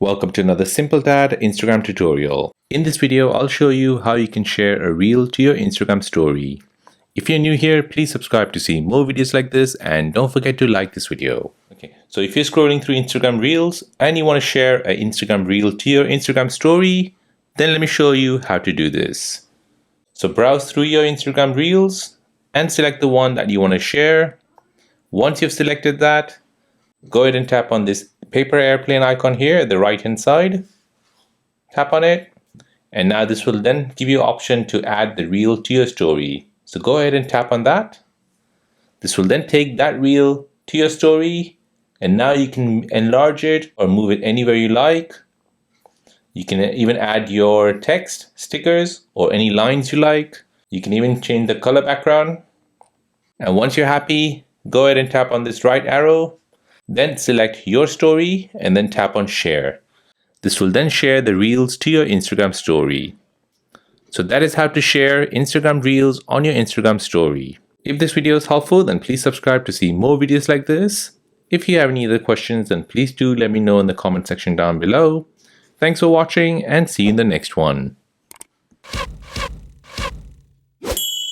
Welcome to another Simple Dad Instagram tutorial. In this video, I'll show you how you can share a reel to your Instagram story. If you're new here, please subscribe to see more videos like this and don't forget to like this video. Okay, so if you're scrolling through Instagram Reels and you want to share an Instagram Reel to your Instagram story, then let me show you how to do this. So browse through your Instagram Reels and select the one that you want to share. Once you've selected that, go ahead and tap on this paper airplane icon here at the right hand side. Tap on it, and now this will then give you an option to add the reel to your story. So go ahead and tap on that. This will then take that reel to your story, and now you can enlarge it or move it anywhere you like. You can even add your text, stickers, or any lines you like. You can even change the color background. And once you're happy, go ahead and tap on this right arrow. Then select your story and then tap on share. This will then share the reels to your Instagram story. So that is how to share Instagram Reels on your Instagram story. If this video is helpful, then please subscribe to see more videos like this. If you have any other questions, then please do let me know in the comment section down below. Thanks for watching and see you in the next one.